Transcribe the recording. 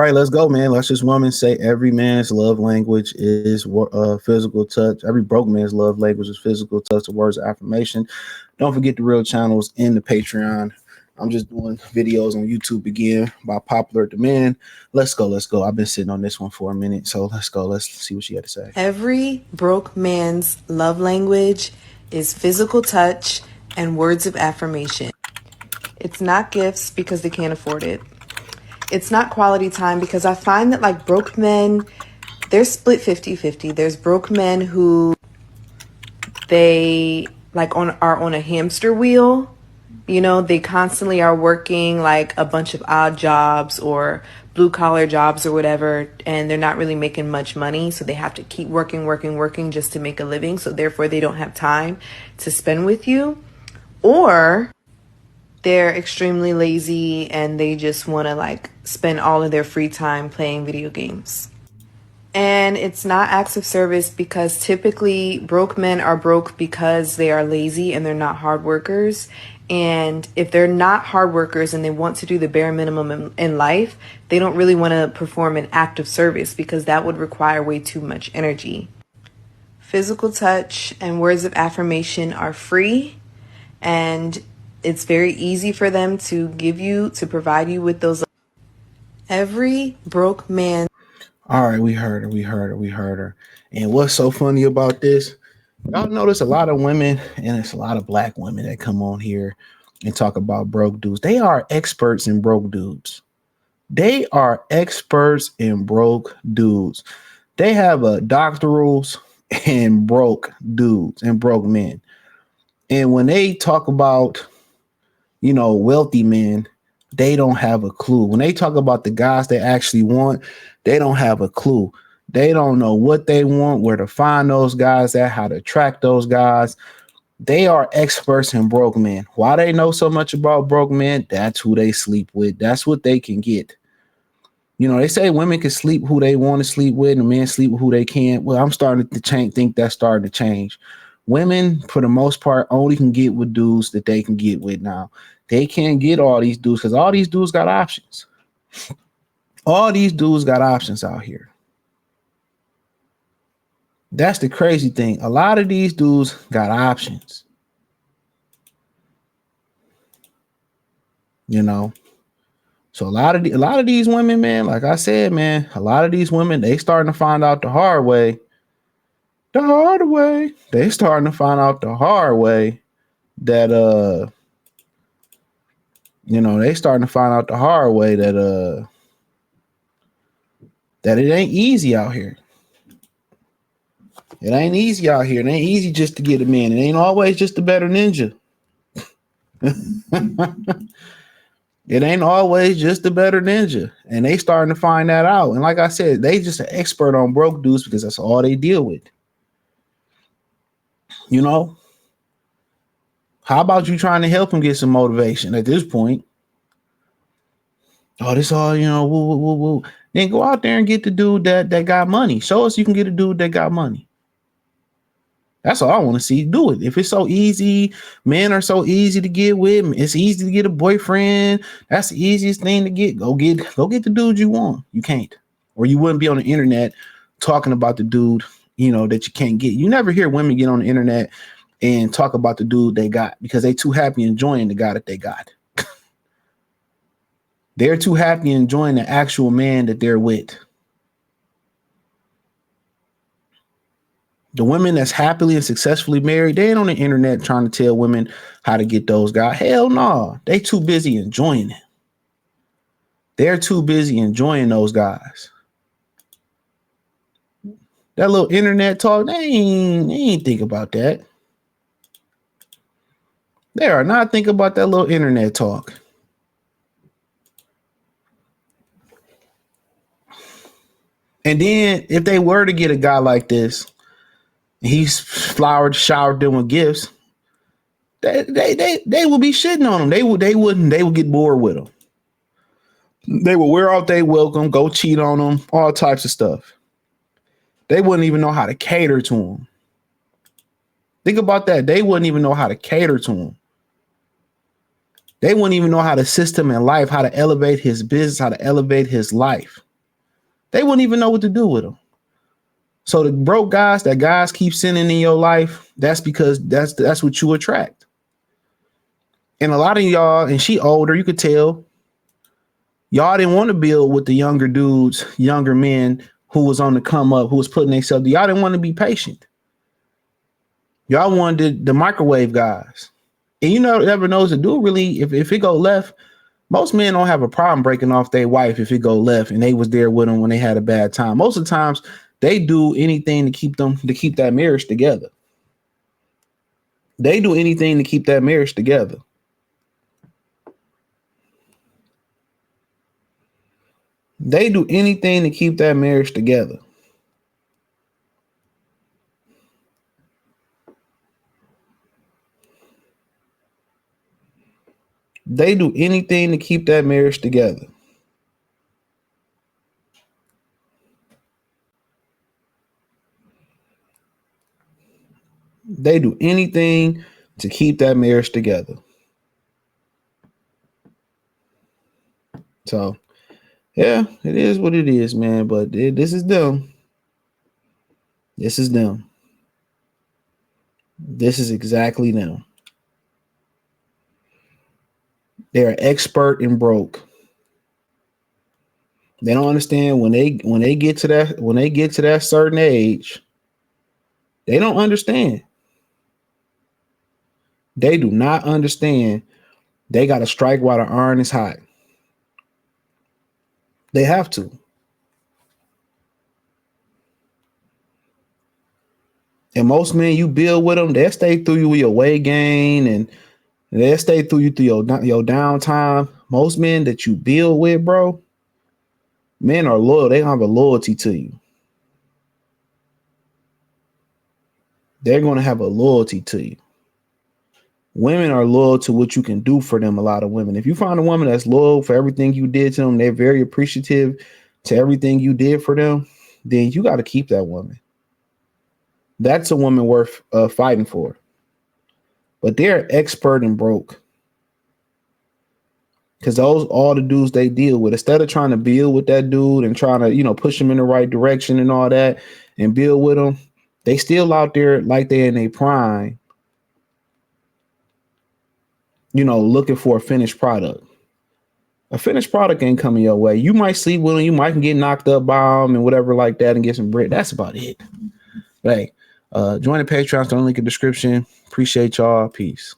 right, let's go, man. Let's just woman say every man's love language is physical touch. Every broke man's love language is physical touch. The words of affirmation. Don't forget the real channels in the Patreon. I'm just doing videos on YouTube again by popular demand. Let's go. Let's go. I've been sitting on this one for a minute, so let's go. Let's see what she had to say. Every broke man's love language is physical touch and words of affirmation. It's not gifts because they can't afford it. It's not quality time because I find that like broke men, they're split 50-50. There's broke men who they like are on a hamster wheel. You know, they constantly are working like a bunch of odd jobs or blue collar jobs or whatever, and they're not really making much money. So they have to keep working just to make a living. So therefore they don't have time to spend with you. Or they're extremely lazy and they just want to like spend all of their free time playing video games. And it's not acts of service because typically broke men are broke because they are lazy and they're not hard workers. And if they're not hard workers and they want to do the bare minimum in life, they don't really want to perform an act of service because that would require way too much energy. Physical touch and words of affirmation are free, and it's very easy for them to provide you with those. Every broke man. All right, we heard her. And what's so funny about this? Y'all notice a lot of women, and it's a lot of black women that come on here and talk about broke dudes. They are experts in broke dudes. They are experts in broke dudes. They have a doctorals in broke dudes and broke men. And when they talk about, wealthy men, they don't have a clue. When they talk about the guys they actually want, they don't have a clue. They don't know what they want, where to find those guys at, how to attract those guys. They are experts in broke men. Why they know so much about broke men? That's who they sleep with. That's what they can get. They say women can sleep who they want to sleep with and men sleep with who they can't. Well, I'm starting to think that's starting to change. Women, for the most part, only can get with dudes that they can get with now. They can't get all these dudes because all these dudes got options. All these dudes got options out here. That's the crazy thing. A lot of these dudes got options. So a lot of these women, man, like I said, man, a lot of these women, they starting to find out the hard way. They starting to find out the hard way that they starting to find out the hard way that that it ain't easy out here. It ain't easy out here. It ain't easy just to get a man. It ain't always just a better ninja. It ain't always just a better ninja. And they starting to find that out. And like I said, they just an expert on broke dudes because that's all they deal with. How about you trying to help them get some motivation at this point? Oh, this all, woo, woo, woo. Then go out there and get the dude that got money. Show us you can get a dude that got money. That's all I want to see. Do it. If it's so easy, men are so easy to get with. It's easy to get a boyfriend. That's the easiest thing to get. Go get the dude you want. You can't, or you wouldn't be on the internet talking about the dude, that you can't get. You never hear women get on the internet and talk about the dude they got because they too happy enjoying the guy that they got. They're too happy enjoying the actual man that they're with. The women that's happily and successfully married, they ain't on the internet trying to tell women how to get those guys. Hell no. They too busy enjoying it. They're too busy enjoying those guys. That little internet talk, they ain't think about that. They are not thinking about that little internet talk. And then if they were to get a guy like this, he's showered them with gifts, they would be shitting on him. They would get bored with him. They would wear out their welcome, go cheat on them, all types of stuff. They wouldn't even know how to cater to him. Think about that. They wouldn't even know how to cater to him. They wouldn't even know how to assist him in life, how to elevate his business, how to elevate his life. They wouldn't even know what to do with them. So the broke guys that guys keep sending in your life, that's because that's what you attract. And a lot of y'all, and she older, you could tell, y'all didn't want to build with the younger dudes, younger men who was on the come up, who was putting themselves. Y'all didn't want to be patient. Y'all wanted the microwave guys. And you know, never knows the dude really, if it go left, most men don't have a problem breaking off their wife if it go left and they was there with them when they had a bad time. Most of the times they do anything to keep that marriage together. They do anything to keep that marriage together. They do anything to keep that marriage together. They do anything to keep that marriage together. They do anything to keep that marriage together. So, yeah, it is what it is, man. But this is them. This is them. This is exactly them. They're expert in broke. They don't understand when they get to that certain age. They don't understand. They do not understand. They got to strike while the iron is hot. They have to. And most men, you build with them, they'll stay through you with your weight gain, and they'll stay through you through your downtime. Most men that you build with, bro, men are loyal. They have a loyalty to you. They're going to have a loyalty to you. Women are loyal to what you can do for them. A lot of women. If you find a woman that's loyal for everything you did to them, they're very appreciative to everything you did for them, then you got to keep that woman. That's a woman worth fighting for. But they're expert in broke. Because those all the dudes they deal with, instead of trying to build with that dude and trying to, push him in the right direction and all that and build with them, they still out there like they're in their prime, looking for a finished product. A finished product ain't coming your way. You might sleep with them, you might get knocked up by them and whatever like that and get some bread. That's about it. Hey, join the Patreon, the link in the description. Appreciate y'all. Peace.